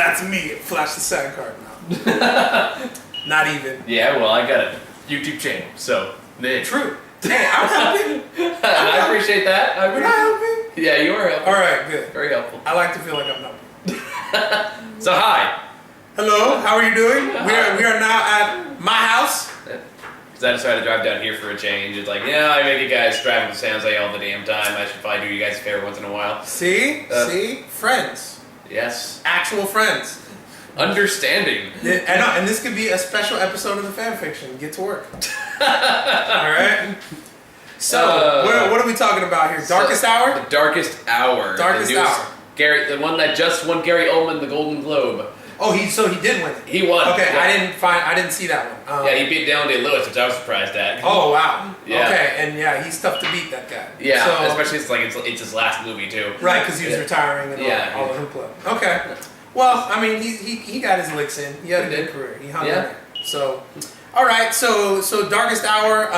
That's me. Flash the SAG card now. Not even. Yeah, well, I got a YouTube channel, so... True. Hey, I'm helping. And I appreciate that. Am I helping? Yeah, you are helping. All right, good. Very helpful. I like to feel like I'm helping. So, hi. Hello, how are you doing? We are now at my house. Because I decided to drive down here for a change. It's like, I make you guys driving to San Jose all the damn time. I should probably do you guys a favor once in a while. See? Friends. Yes. Actual friends. Understanding. And this could be a special episode of the fan fiction. Get to work. Alright? So, what are we talking about here? Darkest Hour? The Darkest Hour. Darkest Hour. The one that just won Gary Oldman the Golden Globe. Oh, he did win. He won. Okay, yeah. I didn't see that one. He beat Daniel Day-Lewis, which I was surprised at. Oh wow. Yeah. Okay, and he's tough to beat, that guy. Yeah, so, especially it's his last movie too. Right, because he was retiring and all the hoopla. Okay. Well, I mean, he got his licks in. He had a good career. He hung in there. So, all right. So Darkest Hour.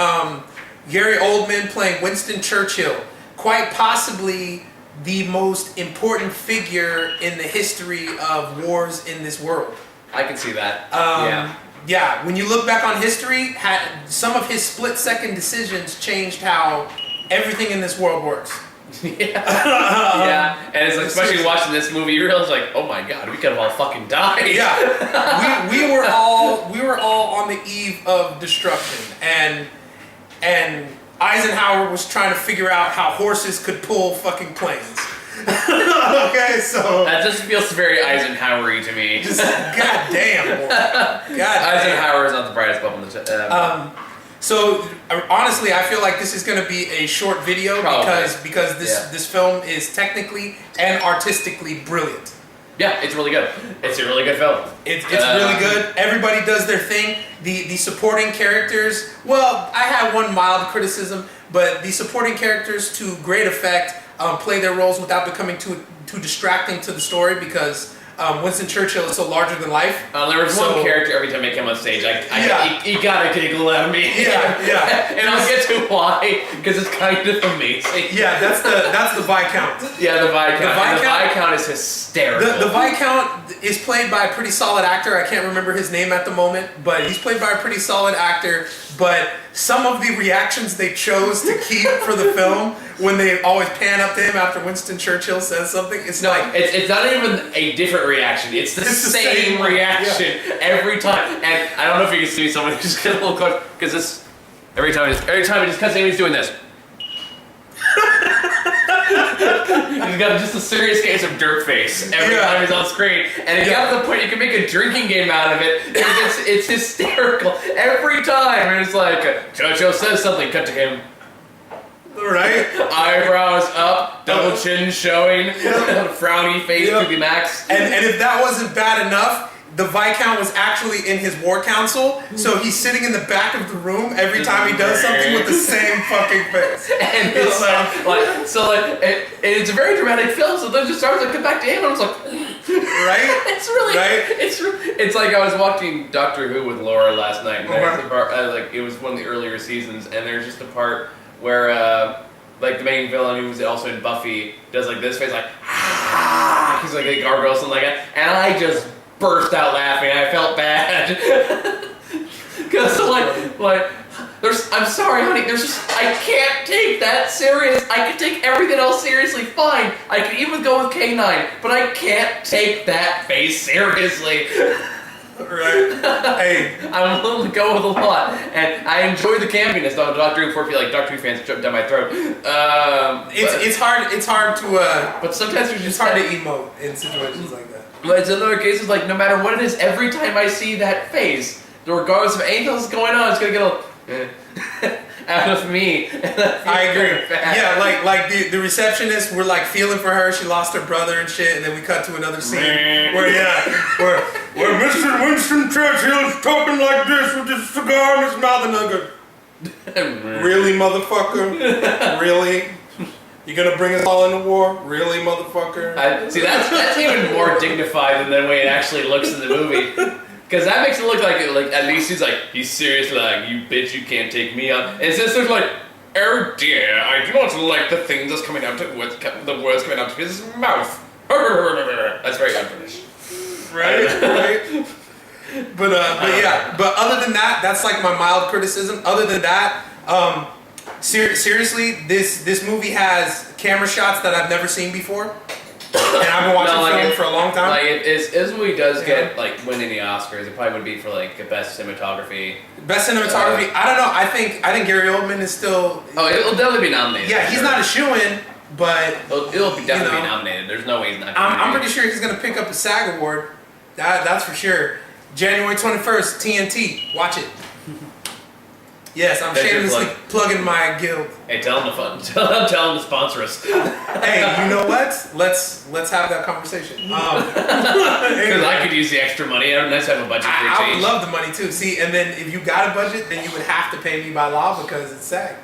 Gary Oldman playing Winston Churchill, quite possibly the most important figure in the history of wars in this world. I can see that. Yeah, when you look back on history, some of his split-second decisions changed how everything in this world works. Yeah, and it's like, especially watching this movie, you realize like, oh my god, we could have all fucking died. Yeah, we were all on the eve of destruction, and Eisenhower was trying to figure out how horses could pull fucking planes. Okay, so that just feels very Eisenhower-y to me. Just goddamn. Eisenhower is not the brightest bulb in the So honestly, I feel like this is going to be a short video because this film is technically and artistically brilliant. Yeah, it's really good. It's a really good film. It's really good. Everybody does their thing. The supporting characters, well, I have one mild criticism, but the supporting characters to great effect play their roles without becoming too distracting to the story, because Winston Churchill is so larger than life. There was one character every time he came on stage, he got a giggle out of me. Yeah. And I'll get to why, because it's kind of amazing. Yeah, that's the Viscount. Yeah, the Viscount. The Viscount is hysterical. The Viscount is played by a pretty solid actor. I can't remember his name at the moment, but he's played by a pretty solid actor. But some of the reactions they chose to keep for the film, when they always pan up to him after Winston Churchill says something, it's not even a different reaction. It's the same reaction every time. And I don't know if you can see someone just get a little close, because this every time it just cuts in, he's doing this. He's got just a serious case of dirt face every time he's on screen, and it got to the point you can make a drinking game out of it. It's hysterical every time. And it's like Churchill says something, cut to him. Right? Eyebrows up, double chin showing, frowny face, creepy Max. And if that wasn't bad enough, the Viscount was actually in his war council, so he's sitting in the back of the room every time he does something with the same fucking face. And it's it's a very dramatic film, so then it just starts to come back to him, and I was like, right? It's really, right? It's like I was watching Doctor Who with Laura last night, and there's a part, it was one of the earlier seasons, and there's just a part where the main villain, who was also in Buffy, does like this face, like he's like a gargoyle, something like that, and I just burst out laughing. I felt bad because I'm sorry, honey. I can't take that serious. I can take everything else seriously, fine. I can even go with K9, but I can't take that face seriously. Right. Hey, I'm willing to go with a lot, and I enjoy the campiness. Doctor Who, before I feel like Doctor Who fans jumped down my throat. It's hard to. But sometimes it's hard to emote in situations like that. But it's another case of like, no matter what it is, every time I see that face, regardless of anything else going on, it's gonna get a out of me. I agree. Yeah, like the receptionist, we're like feeling for her. She lost her brother and shit, and then we cut to another scene where Mr. Winston Churchill is talking like this with his cigar in his mouth, and I go, really, motherfucker? Really? You gonna bring us all into war? Really, motherfucker? See, that's even more dignified than the way it actually looks in the movie. Because that makes it look like at least he's serious, like, you bitch, you can't take me on. It's just looks like, oh dear, I do not like the things that's coming out of the words coming out of his mouth. That's very un-British. Right. But yeah. But other than that, that's like my mild criticism. Other than that, seriously, this movie has camera shots that I've never seen before, and I've been watching film for a long time. Like, this movie does get like win any Oscars. It probably would be for like best cinematography. Best cinematography. I don't know. I think Gary Oldman is still. Oh, it'll definitely be nominated. Yeah, he's not a shoo-in, but it'll be definitely be nominated. There's no way he's not. I'm pretty sure he's gonna pick up a SAG award. That's for sure. January 21st, TNT. Watch it. Yes, I'm shamelessly plugging my guild. Hey, tell him to sponsor us. Hey, you know what? Let's have that conversation. Because I could use the extra money. I'd nice to have a budget for a I change. would love the money too. See, and then if you got a budget, then you would have to pay me by law because it's SAG.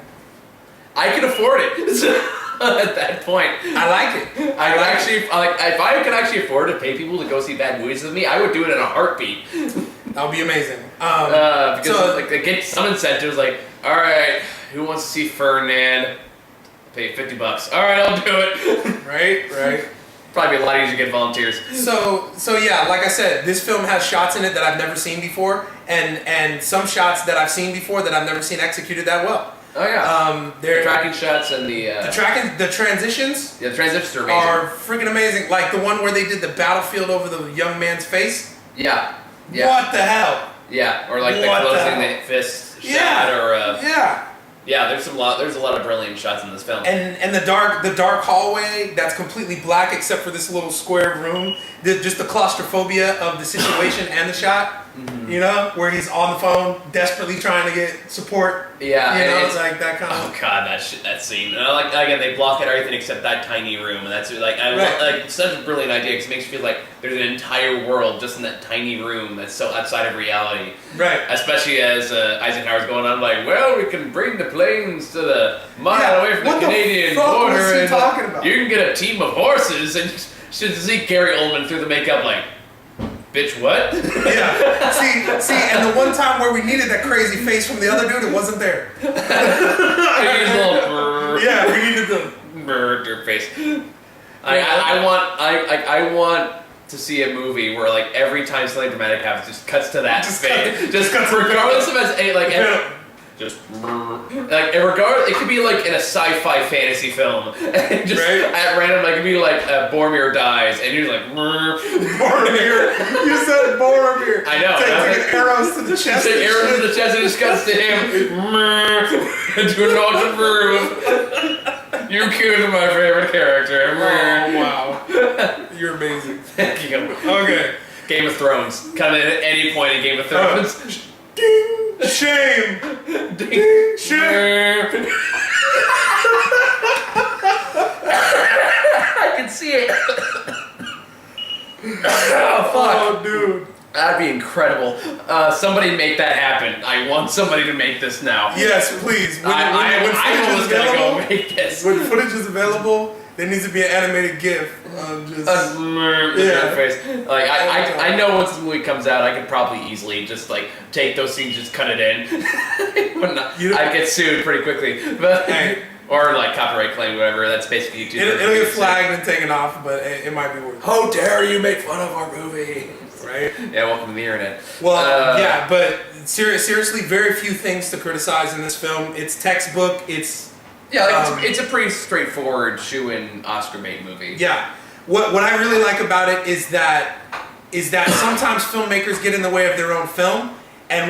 I can afford it. At that point, I like it. If I could actually afford to pay people to go see bad movies with me, I would do it in a heartbeat. That would be amazing. Because they get some incentives. Like, all right, who wants to see Ferdinand? Pay $50. All right, I'll do it. Right. Probably be a lot easier to get volunteers. So yeah, like I said, this film has shots in it that I've never seen before, and some shots that I've seen before that I've never seen executed that well. Oh yeah. The tracking shots and the transitions. Yeah, the transitions are amazing. Are freaking amazing. Like the one where they did the battlefield over the young man's face. Yeah. What the hell? Yeah, or like the closing the fist shot, or yeah. There's a lot of brilliant shots in this film. And the dark hallway that's completely black except for this little square room. Just the claustrophobia of the situation and the shot. Mm-hmm. You know, where he's on the phone, desperately trying to get support. Yeah, you know, it's like that kind of. Oh god, that scene. And I like again, they block out everything except that tiny room, and that's like like such a brilliant idea because it makes you feel like there's an entire world just in that tiny room that's so outside of reality. Right. Especially as Eisenhower's going on like, well, we can bring the planes to the mile away from the Canadian border, and talking about? You can get a team of horses, and should see Gary Oldman through the makeup like. Bitch, what? Yeah. See, and the one time where we needed that crazy face from the other dude, it wasn't there. Yeah, we needed the bird face. I want to see a movie where like every time something dramatic happens, just cuts to that face. Just regardless of just like regardless, it could be like in a sci-fi fantasy film, and just at random, like it could be like Boromir dies, and you're like Boromir. You said Boromir. I know. Taking arrows to the chest. Take arrows to the chest, and it just cuts to him. Do not approve. You killed my favorite character. Oh wow, you're amazing. Thank you. Okay. Game of Thrones. Come in at any point in Game of Thrones. Ding! Shame! Ding! Shame! I can see it. Oh, fuck. Oh, dude. That'd be incredible. Somebody make that happen. I want somebody to make this now. Yes, please. I was gonna go make this. When footage is available, there needs to be an animated GIF. Face. Like I know once the movie comes out, I could probably easily just like take those scenes, just cut it in. I'd get sued pretty quickly, but or like copyright claim, whatever. That's basically YouTube. It'll get flagged and taken off, but it might be worth it. How dare you make fun of our movie? Right? Yeah, welcome to the internet. Well, yeah, but seriously, very few things to criticize in this film. It's textbook. It's it's a pretty straightforward shoe-in Oscar bait movie. Yeah. What I really like about it is that sometimes filmmakers get in the way of their own film, and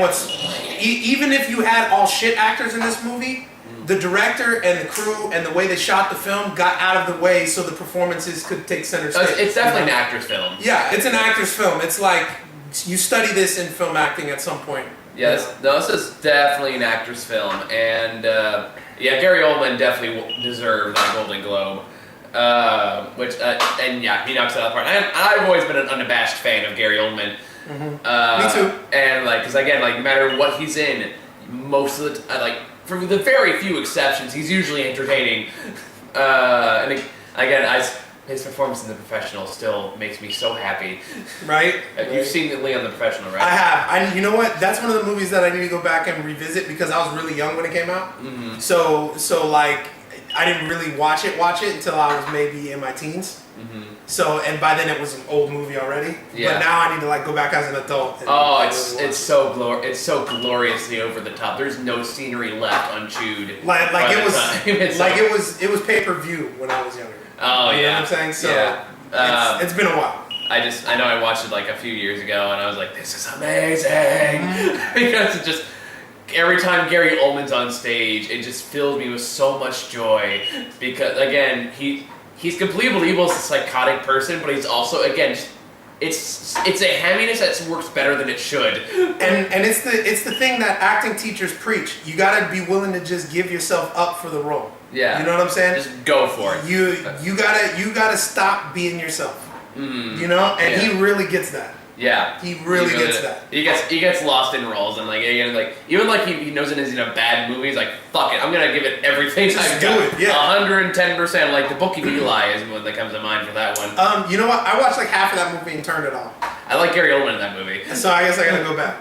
even if you had all shit actors in this movie, the director and the crew and the way they shot the film got out of the way so the performances could take center stage. It's definitely an actor's film. Yeah, it's an actor's film. It's like you study this in film acting at some point. Yes, this is definitely an actor's film, and Gary Oldman definitely deserved that Golden Globe. He knocks it out of the park. I've always been an unabashed fan of Gary Oldman. Mm-hmm. Me too. And because again, no matter what he's in, most of the time, for the very few exceptions, he's usually entertaining. And again, his performance in The Professional still makes me so happy. Right? You've seen Leon The Professional, right? I have. You know what? That's one of the movies that I need to go back and revisit because I was really young when it came out. Mm-hmm. So I didn't really watch it until I was maybe in my teens. Mm-hmm. So, and by then it was an old movie already. Yeah. But now I need to like go back as an adult. And It's so gloriously over the top. There's no scenery left unchewed. It was pay-per-view when I was younger. Oh, you know what I'm saying? So it's been a while. I know I watched it like a few years ago and I was like, this is amazing. Because it just, every time Gary Oldman's on stage, it just fills me with so much joy. Because again, he's completely believable as a psychotic person, but he's also, again, it's a hamminess that works better than it should. And it's the thing that acting teachers preach. You gotta be willing to just give yourself up for the role. Yeah. You know what I'm saying? Just go for it. You gotta stop being yourself. You know? And he really gets that. Yeah, he really gets that. He gets lost in roles, and like again, like even like he knows it is in a bad movie. He's like, fuck it, I'm gonna give it everything I've got. 110%. Like the Book of Eli is one that comes to mind for that one. You know what? I watched like half of that movie and turned it off. I like Gary Oldman in that movie. So I guess I gotta go back.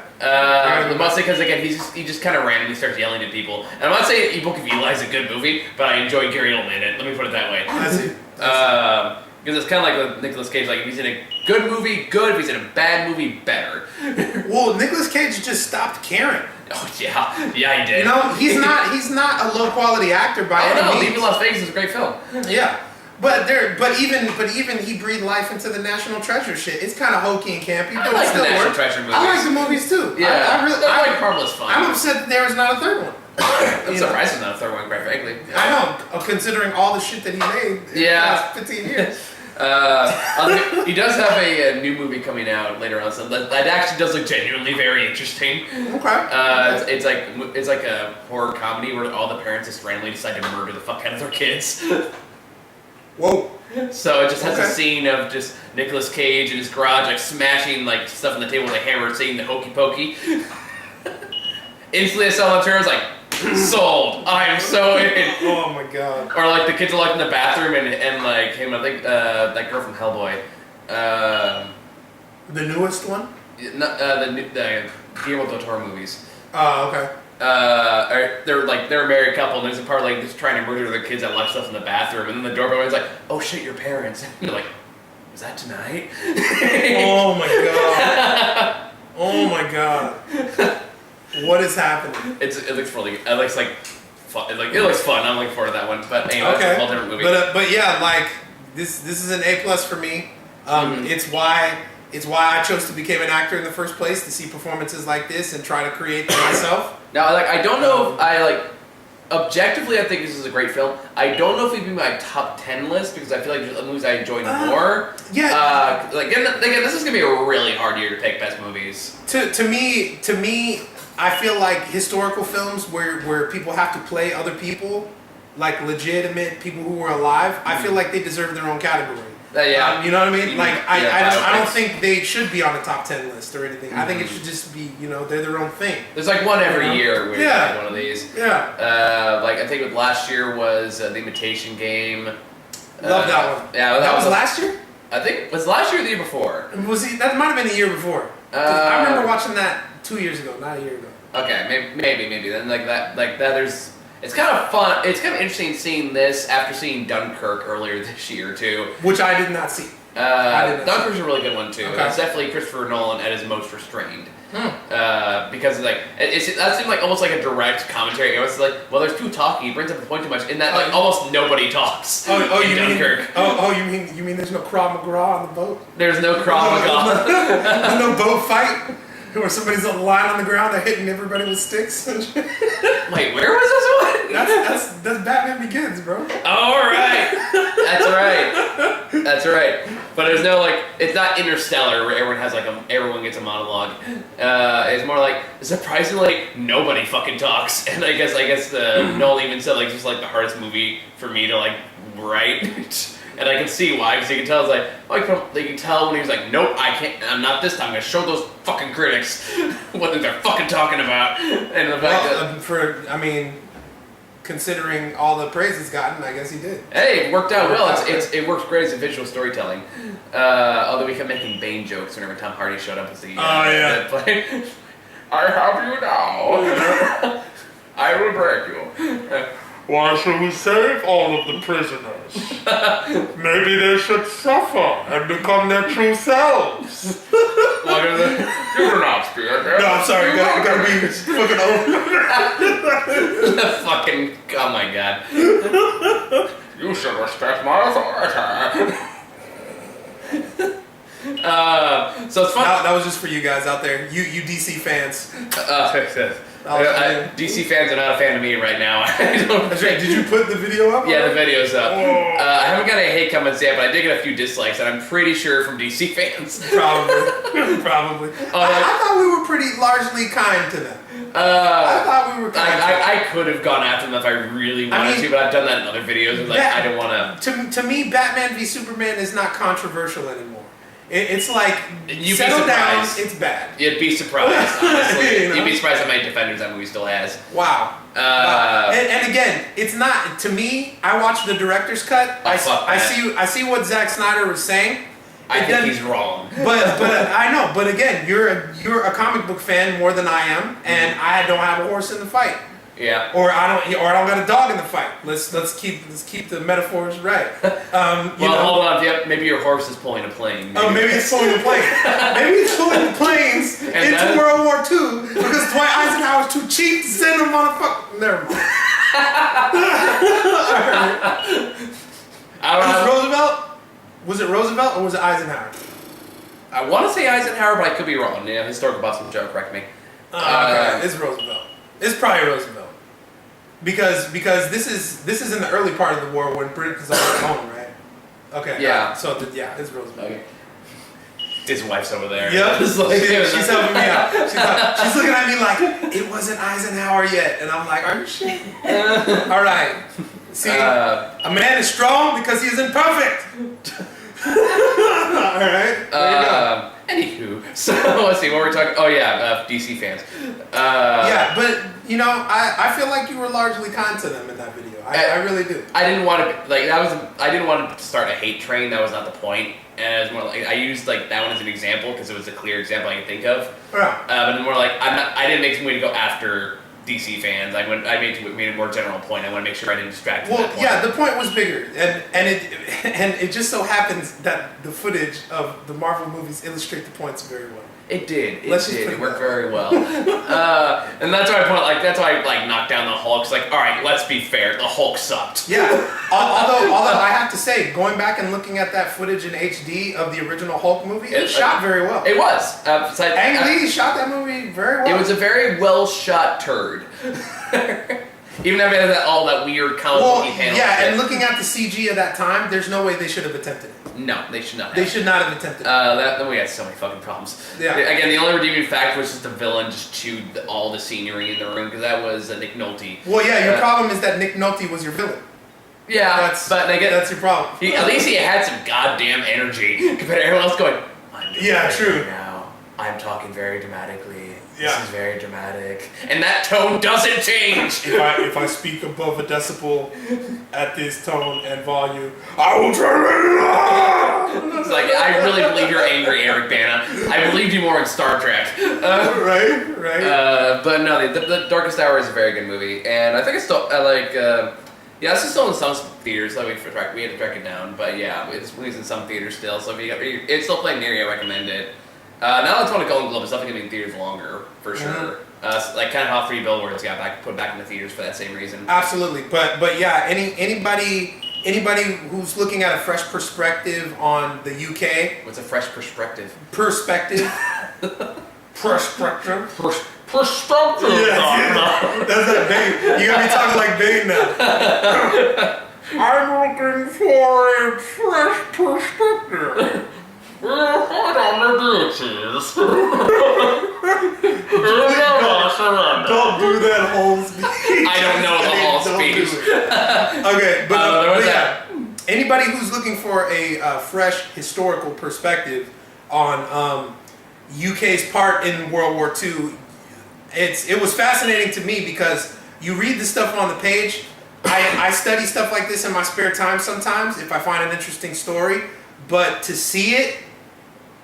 Mostly because again, he just kind of randomly starts yelling at people. And I'm not saying Book of Eli is a good movie, but I enjoy Gary Oldman in it. Let me put it that way. I see. Because it's kind of like with Nicolas Cage. Like if he's in a good movie, good. If he's in a bad movie, better. Well, Nicolas Cage just stopped caring. Oh yeah, he did. You know, he's not a low quality actor by any means. Leaving Las Vegas is a great film. Yeah. But even he breathed life into the National Treasure shit. It's kind of hokey and campy, but I like it still the National works. Treasure movies. I like the movies too. Yeah, I like Harmless Fun. I'm upset that there is not a third one. I'm surprised there's not a third one, quite frankly. I know, considering all the shit that he made in the last 15 years. He does have a new movie coming out later on, so that actually does look genuinely very interesting. Okay. It's like a horror comedy where all the parents just randomly decide to murder the fuck out of their kids. Whoa. So it just has a scene of just Nicolas Cage in his garage, like smashing like stuff on the table with a hammer, saying the hokey pokey. Instantly, I saw on terms like, sold. I am so in. Oh my god. Or like the kids are like in the bathroom and like him. I think that girl from Hellboy. The newest one. The Guillermo del Toro movies. Oh, okay. They're a married couple, and there's a part like just trying to murder their kids that left stuff in the bathroom, and then the doorbell is like, "Oh shit, your parents." And you're like, "Was that tonight?" Oh my god. Oh my god. What is happening? It looks really. It looks like fun. It looks fun. I'm looking forward to that one. But anyway, okay. It's a whole different movie. But yeah, like this is an A+ for me. It's why I chose to become an actor in the first place, to see performances like this and try to create them myself. Now, like, I don't know if I like. Objectively, I think this is a great film. I don't know if it'd be my top 10 list because I feel like there's other movies I enjoyed more. Yeah. Again, this is gonna be a really hard year to pick best movies. To me, I feel like historical films where people have to play other people, like legitimate people who were alive, I feel like they deserve their own category. Yeah. You know what I mean? Like, I don't think they should be on a top 10 list or anything. I think it should just be, they're their own thing. There's like one every year where like one of these. Yeah. Like I think with last year was The Imitation Game. Love that one. Yeah. That was last year? I think, was last year or the year before? That might have been the year before. I remember watching that 2 years ago, not a year ago. Okay, maybe. Then like that there's... It's kind of fun. It's kind of interesting seeing this after seeing Dunkirk earlier this year too. Which I did not see. Dunkirk's a really good one too. Okay. It's definitely Christopher Nolan at his most restrained. Because like that seemed like almost like a direct commentary. It was like, well, there's too talking. He brings up the point too much. In that, like almost nobody talks. In Dunkirk. You mean there's no Krav Maga on the boat? There's no Krav Maga. There's no boat fight where somebody's lying on the ground, they're hitting everybody with sticks. Wait, where was this one? That's Batman Begins, bro. All right. That's right. But there's no it's not Interstellar where everyone has everyone gets a monologue. It's more like surprisingly nobody fucking talks. And I guess Nolan even said just the hardest movie for me to write. And I can see why, because you can tell they can tell when he was like, nope, I can't, I'm not this time. I'm gonna show those fucking critics what they're fucking talking about. And the fact that considering all the praise it's gotten, I guess he did. Hey, it worked out well. It works great as a visual storytelling. Although we kept making Bane jokes whenever Tom Hardy showed up as the play. I have you now. I will break you. Why should we save all of the prisoners? Maybe they should suffer and become their true selves. What are the... You're not scared. No, I'm sorry. I gotta be fucking old. Fucking... Oh my god. You should respect my authority. So it's fun. That was just for you guys out there. You DC fans. DC fans are not a fan of me right now. Did you put the video up? Yeah, the video's up. I haven't got any hate comments yet, but I did get a few dislikes, and I'm pretty sure from DC fans. Probably. I thought we were pretty largely kind to them. I thought we were kind. I could have gone after them if I really wanted to, but I've done that in other videos. And I don't want to. To me, Batman v Superman is not controversial anymore. It's like, settle down, it's bad. You'd be surprised, honestly. You'd be surprised how many defenders that movie still has. Wow. And again, it's not, to me, I watched the director's cut. I see what Zack Snyder was saying. I think he's wrong. But I know. But again, you're a comic book fan more than I am, and I don't have a horse in the fight. Yeah. Or I don't got a dog in the fight. Let's keep the metaphors right. Hold on. Yep. Maybe your horse is pulling a plane. Oh, maybe it's pulling a plane. Maybe it's pulling the planes into World War II because Dwight Eisenhower's too cheap to send them on a fuck. Never mind. Roosevelt? Was it Roosevelt or was it Eisenhower? I want to say Eisenhower, but I could be wrong. Yeah, historical buffs will correct me. Okay. It's Roosevelt. It's probably Roosevelt. Because this is in the early part of the war when Britain is on its own, right? Okay. Yeah. So it's Roosevelt. Okay. His wife's over there. Yep. She's helping me out. She's looking at me like, it wasn't Eisenhower yet, and I'm like, are you shit? All right. See, a man is strong because he is imperfect. All right. There you go. Anywho, so let's see what we're talking. Oh yeah, DC fans. Yeah, but I feel like you were largely kind to them in that video. I really do. I didn't want to I didn't want to start a hate train. That was not the point. And it was more like I used that one as an example because it was a clear example I could think of. Yeah. But more like I didn't make some way to go after DC fans. I made a more general point. I want to make sure I didn't distract. Well, that point. Yeah, the point was bigger, and it just so happens that the footage of the Marvel movies illustrate the points very well. It did. It worked very well. And that's why I knocked down the Hulk. It's like, all right, let's be fair. The Hulk sucked. Yeah. Although I have to say, going back and looking at that footage in HD of the original Hulk movie, it was shot very well. It was. Ang Lee shot that movie very well. It was a very well shot turd. Even if it had all that weird comic booky panel. Yeah, and looking at the CG of that time, there's no way they should have attempted it. No, they should not. They should not have attempted it. Then we had so many fucking problems. Yeah. Again, the only redeeming factor was just the villain just chewed all the scenery in the room because that was Nick Nolte. Well, yeah, your problem is that Nick Nolte was your villain. Yeah, that's your problem. At least he had some goddamn energy compared to everyone else going. True. Now I'm talking very dramatically. Yeah. This is very dramatic, and that tone doesn't change. If I speak above a decibel at this tone and volume, I will turn it off. It's like I really believe you're angry, Eric Bana. I believed you more in Star Trek. Right. But no, the Darkest Hour is a very good movie, and I think it's still it's still in some theaters. We had to track it down, but yeah, it's in some theaters still. So if it's still playing near you, I recommend it. Now it's won a Golden Globe. It's definitely going to be in theaters longer, for sure. Kind of how 3 Billboards got put back in the theaters for that same reason. Absolutely, but yeah, anybody who's looking at a fresh perspective on the UK. What's a fresh perspective? Perspective. Perspective. Perspective. Yeah. That's that Bane. You gotta be talking like Bane now. I'm looking for a fresh perspective. Hold on the bitches. Don't do that whole speech. I don't know the whole speech. Okay, but yeah, anybody who's looking for a fresh historical perspective on UK's part in World War II, it was fascinating to me because you read the stuff on the page. I study stuff like this in my spare time sometimes if I find an interesting story, but to see it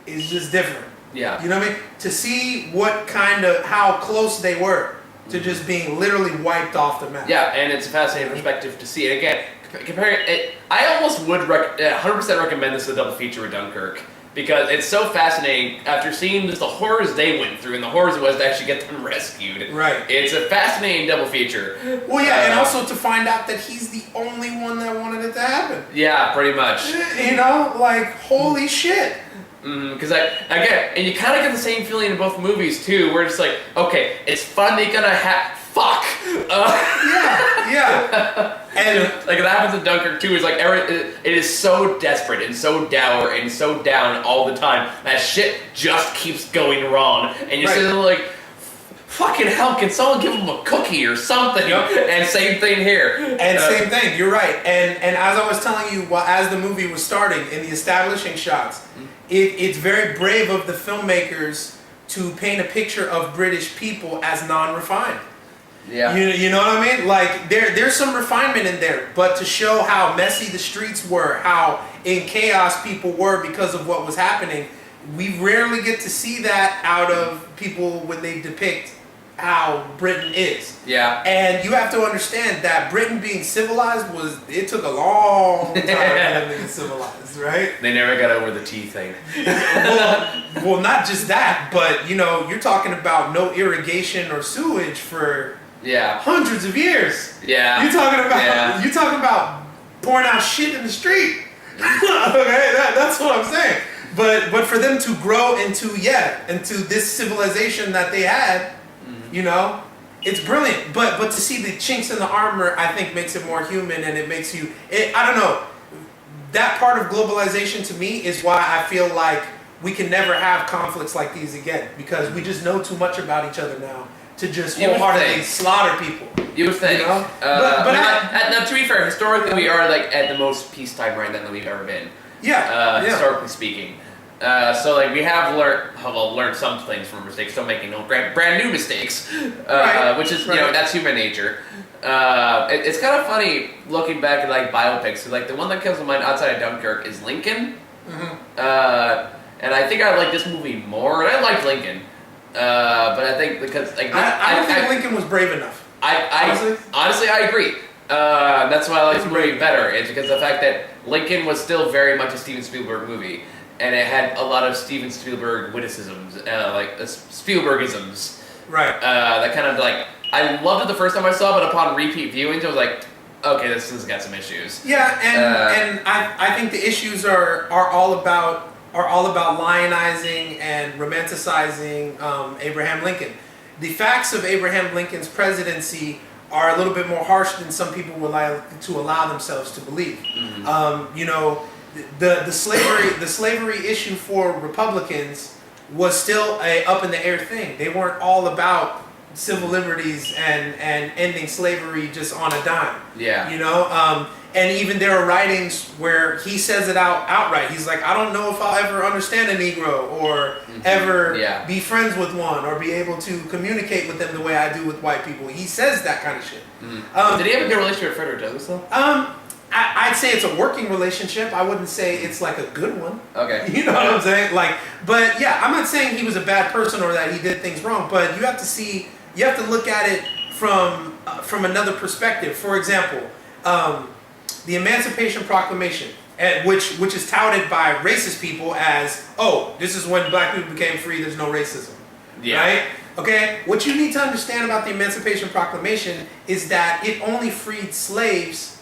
is just different. Yeah. You know what I mean? To see how close they were to just being literally wiped off the map. Yeah, and it's a fascinating perspective to see it. Again, comparing it, I almost would 100% recommend this as a double feature with Dunkirk. Because it's so fascinating after seeing just the horrors they went through and the horrors it was to actually get them rescued. Right. It's a fascinating double feature. Well, yeah, and also to find out that he's the only one that wanted it to happen. Yeah, pretty much. You know, like, holy shit. Because again, and you kind of get the same feeling in both movies too, where it's like, okay, it's finally gonna happen. Fuck. Yeah. And like it happens in Dunkirk too. It's like it is so desperate and so dour and so down all the time that shit just keeps going wrong, and you're sitting there like, fucking hell, can someone give him a cookie or something? Yep. And same thing here. And same thing. You're right. And as I was telling you, as the movie was starting in the establishing shots, it's very brave of the filmmakers to paint a picture of British people as non-refined. Yeah. You know what I mean? Like, there's some refinement in there, but to show how messy the streets were, how in chaos people were because of what was happening, we rarely get to see that out of people when they depict how Britain is. Yeah. And you have to understand that Britain being civilized it took a long time for them to be civilized, right? They never got over the tea thing. well, not just that, but you're talking about no irrigation or sewage for hundreds of years. Yeah. You're talking about pouring out shit in the street. Okay, that's what I'm saying. But for them to grow into this civilization that they had, it's brilliant. But to see the chinks in the armor, I think makes it more human, and it makes you. I don't know. That part of globalization to me is why I feel like we can never have conflicts like these again, because we just know too much about each other now to just wholeheartedly slaughter people. You would think. But now, to be fair, historically we are like at the most peacetime right now that we've ever been. Historically speaking. So like we have learned some things from mistakes, still making no brand new mistakes, which is that's human nature. It's kind of funny looking back at like biopics. Like the one that comes to mind outside of Dunkirk is Lincoln, and I think I like this movie more. And I liked Lincoln, but I think because like I don't think Lincoln was brave enough. Honestly, I agree. That's why I like this movie better. It's because of the fact that Lincoln was still very much a Steven Spielberg movie. And it had a lot of Steven Spielberg witticisms, like Spielbergisms. Right. That kind of like, I loved it the first time I saw it, but upon repeat viewings, I was like, okay, this has got some issues. Yeah, and I think the issues are all about lionizing and romanticizing Abraham Lincoln. The facts of Abraham Lincoln's presidency are a little bit more harsh than some people would like to allow themselves to believe. The slavery issue for Republicans was still a up in the air thing. They weren't all about civil liberties and ending slavery just on a dime. Yeah. And even there are writings where he says it outright. He's like, I don't know if I'll ever understand a Negro or ever be friends with one or be able to communicate with them the way I do with white people. He says that kind of shit. Did he have a good relationship with Frederick Douglass though? I'd say it's a working relationship. I wouldn't say it's like a good one. Okay. You know what I'm saying? But yeah, I'm not saying he was a bad person or that he did things wrong, but you have to look at it from another perspective. For example, the Emancipation Proclamation, which is touted by racist people as, this is when black people became free, there's no racism. Yeah. Right? Okay? What you need to understand about the Emancipation Proclamation is that it only freed slaves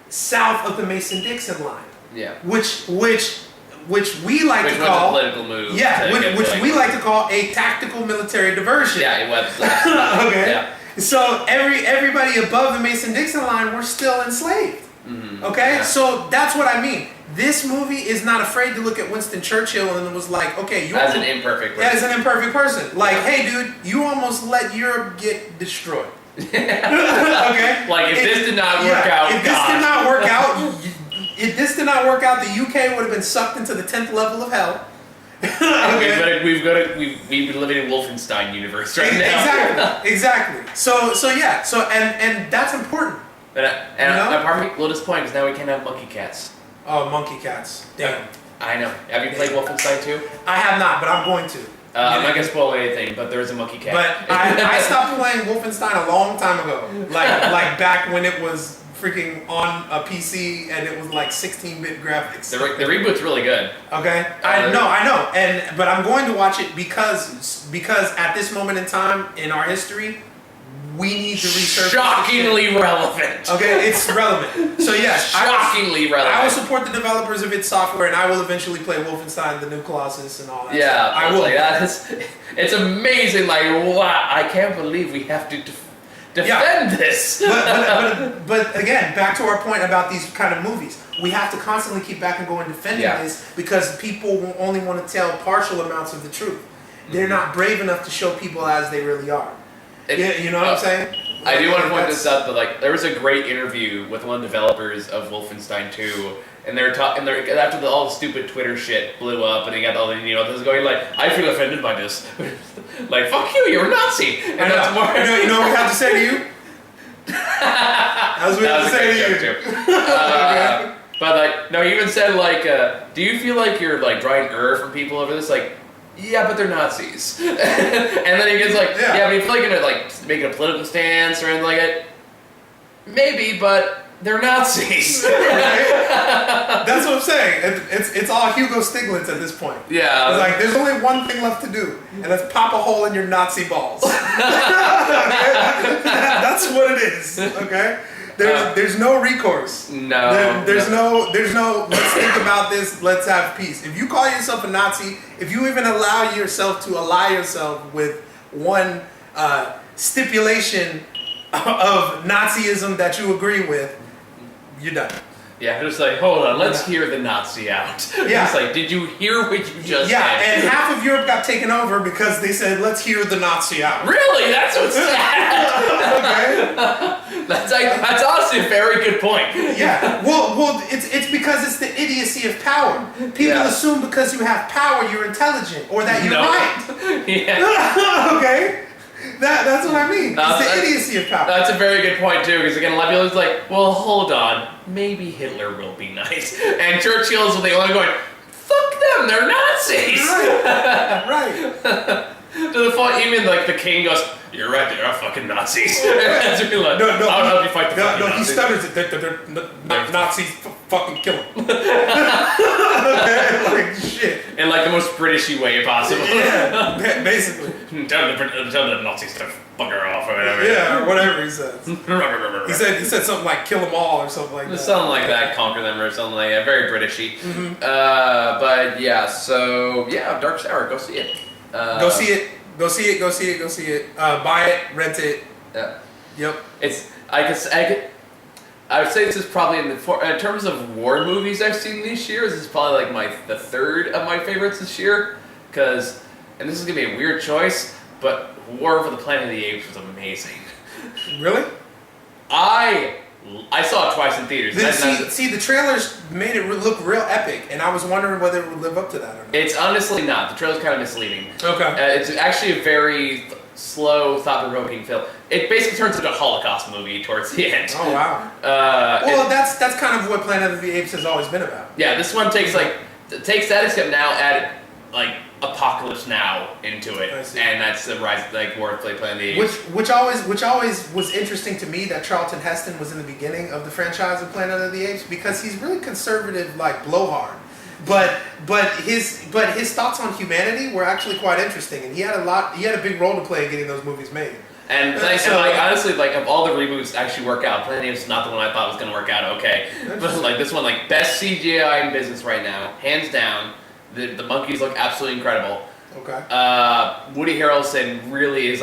south of the Mason-Dixon line. Yeah. Which we like to call a political move. Yeah, which we like to call a tactical military diversion. Yeah, it was. Okay. Yeah. So everybody above the Mason-Dixon line were still enslaved. Mm-hmm. Okay? Yeah. So that's what I mean. This movie is not afraid to look at Winston Churchill and was like, okay, you as an imperfect person. As an imperfect person. Like, hey dude, you almost let Europe get destroyed. Okay. Like if this did not work out, if this did not work out, the UK would have been sucked into the 10th level of hell. Okay. We've been living in Wolfenstein universe right now. Exactly. So and that's important. And part of me a little disappointed because now we can't have monkey cats. Oh, monkey cats. Damn. I know. Have you played Wolfenstein 2? I have not, but I'm going to. I'm not gonna spoil anything, but there's a monkey cat. But I stopped playing Wolfenstein a long time ago. Like back when it was freaking on a PC and it was like 16-bit graphics. The reboot's really good. Okay, I know, but I'm going to watch it because at this moment in time in our history, we need to research. Shockingly relevant. Okay, it's relevant. So yes, shockingly relevant. I will support the developers of id Software, and I will eventually play Wolfenstein: The New Colossus and all that. Yeah, stuff. I will. Like, it's amazing. Like, wow, I can't believe we have to defend this. But again, back to our point about these kind of movies. We have to constantly keep back and go and defending this because people will only want to tell partial amounts of the truth. They're not brave enough to show people as they really are. You know what I'm saying? I do want to point this out that like there was a great interview with one of the developers of Wolfenstein 2, and they were talking. After all the stupid Twitter shit blew up, and they got all the this is going like, I feel offended by this. Like, fuck you, you're a Nazi. And that's more. You know what we have to say to you? That was what we have to say to you. But like, no, he even said like, do you feel like you're like drawing from people over this? Like, yeah, but they're Nazis. And then he gets like, yeah, but you feel like you're gonna like make a political stance or anything like it? Maybe, but they're Nazis. That's what I'm saying. It's all Hugo Stiglitz at this point. Yeah. It's like, there's only one thing left to do, and that's pop a hole in your Nazi balls. Okay? That's what it is. Okay? There's no recourse. No. There's no. Let's think about this. Let's have peace. If you call yourself a Nazi, if you even allow yourself to ally yourself with one stipulation of Nazism that you agree with, you're done. Yeah, just like, hold on, let's hear the Nazi out. Yeah. It's like, did you hear what you just said? And half of Europe got taken over because they said, let's hear the Nazi out. Really? That's what's sad. Okay. That's honestly a very good point. Yeah. Well, it's because it's the idiocy of power. People assume because you have power, you're intelligent, or that you're right. Yeah. Okay. That's what I mean. It's the idiocy of power. That's a very good point too, because again, a lot of people are like, well, hold on, maybe Hitler will be nice, and Churchill's the only going, fuck them, they're Nazis. Right. To the point, even like the king goes, you're right, they are fucking Nazis. That's really like, I'll help you fight the fucking Nazis. He stutters it. They're Nazis. Fucking kill them. Like shit. In like the most Britishy way possible. Yeah, basically. Tell the Nazis to fuck her off or whatever. Yeah, or whatever he says. he said something like kill them all or something like that. Something like that, conquer them or something like that. Very Britishy. Mm-hmm. But yeah, so yeah, Dark Tower, go see it. Go see it. Go see it. Buy it, rent it. Yeah. Yep. I would say this is probably in terms of war movies I've seen this year. This is probably like the third of my favorites this year, and this is gonna be a weird choice, but War Over the Planet of the Apes was amazing. Really? I saw it twice in theaters. See, the trailers made it look real epic, and I was wondering whether it would live up to that or not. It's honestly not. The trailer's kind of misleading. Okay. It's actually a very slow, thought-provoking film. It basically turns into a Holocaust movie towards the end. Oh wow. Well, that's kind of what Planet of the Apes has always been about. Yeah, this one takes that except now add like Apocalypse Now into it, and that's the rise War of Planet of the Apes. Which always was interesting to me that Charlton Heston was in the beginning of the franchise of Planet of the Apes because he's really conservative, like blowhard. But his thoughts on humanity were actually quite interesting, and he had a big role to play in getting those movies made. And honestly, of all the reboots actually work out, Planet of the Apes is not the one I thought was going to work out okay. But this one, best CGI in business right now, hands down. The monkeys look absolutely incredible. Okay. Woody Harrelson really is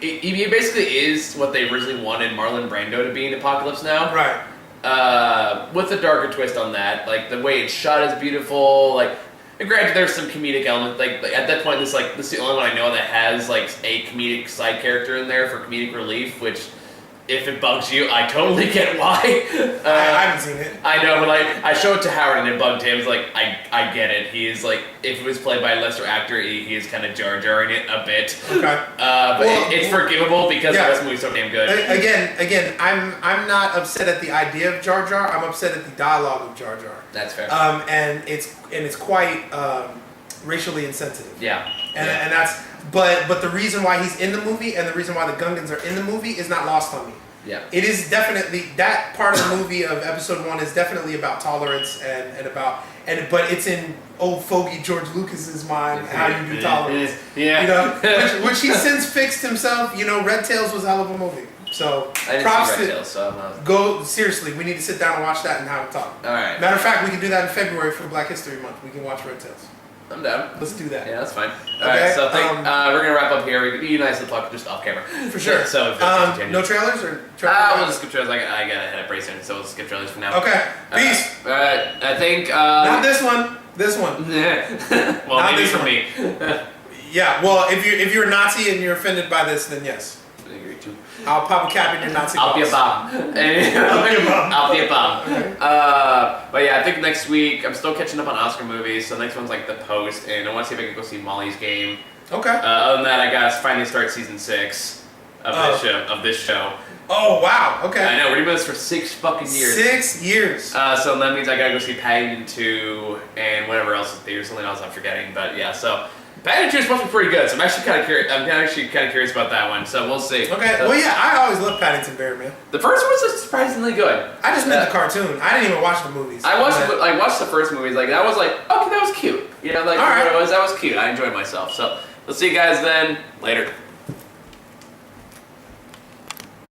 he basically is what they originally wanted Marlon Brando to be in Apocalypse Now. Right. With a darker twist on that, the way it's shot is beautiful. And granted, there's some comedic element. At that point, this is the only one I know that has a comedic side character in there for comedic relief, which. If it bugs you, I totally get why. I haven't seen it. I know, but I showed it to Howard and it bugged him. It's I get it. He is if it was played by a lesser actor, he is kind of jar-jarring it a bit. Okay. But it's forgivable because the rest of the movie's so damn good. Again, I'm not upset at the idea of Jar Jar. I'm upset at the dialogue of Jar Jar. That's fair. And it's quite racially insensitive. Yeah. and that's but the reason why he's in the movie and the reason why the Gungans are in the movie is not lost on me. Yeah. It is definitely that part of the movie of episode 1 is definitely about tolerance but it's in old fogey George Lucas's mind how you do tolerance. Yeah. You know, which he since fixed himself. You know, Red Tails was a hell of a movie. So I didn't props see Red to Tails, so I'm not... go seriously. We need to sit down and watch that and have a talk. All right. Matter of fact, we can do that in February for Black History Month. We can watch Red Tails. I'm down. Let's do that. Yeah, that's fine. All right, so we're gonna wrap up here. You and I still talk just off camera. For sure. So no trailers or we'll just skip trailers. I gotta head up racing, so we'll skip trailers for now. Okay. Peace. All right. I think not this one. This one. Well, not maybe this for one. me. Yeah. Well, if you're a Nazi and you're offended by this, then yes. I agree too. I'll pop a cap in your Nazi I'll box. be a bomb. I'll be a bomb. Okay. But yeah, I think next week I'm still catching up on Oscar movies. So next one's like The Post, and I want to see if I can go see Molly's Game. Okay. Other than that, I gotta finally start season 6 of this show. Oh wow. Okay. I know we're doing this for 6 fucking years. 6 years. So that means I gotta go see Paddington 2 and whatever else is there. Something else I'm forgetting, but yeah. So Paddington 2 is supposed to be pretty good. So I'm actually kind of curious. Curious about that one. So we'll see. Okay. Well, yeah, I always loved Paddington Bear, man. The first one was surprisingly good. I just meant the cartoon. I didn't even watch the movies. I watched the first movies. Like that was like okay, that was cute. You know, like all right. that was cute. I enjoyed myself. So we'll see you guys then later.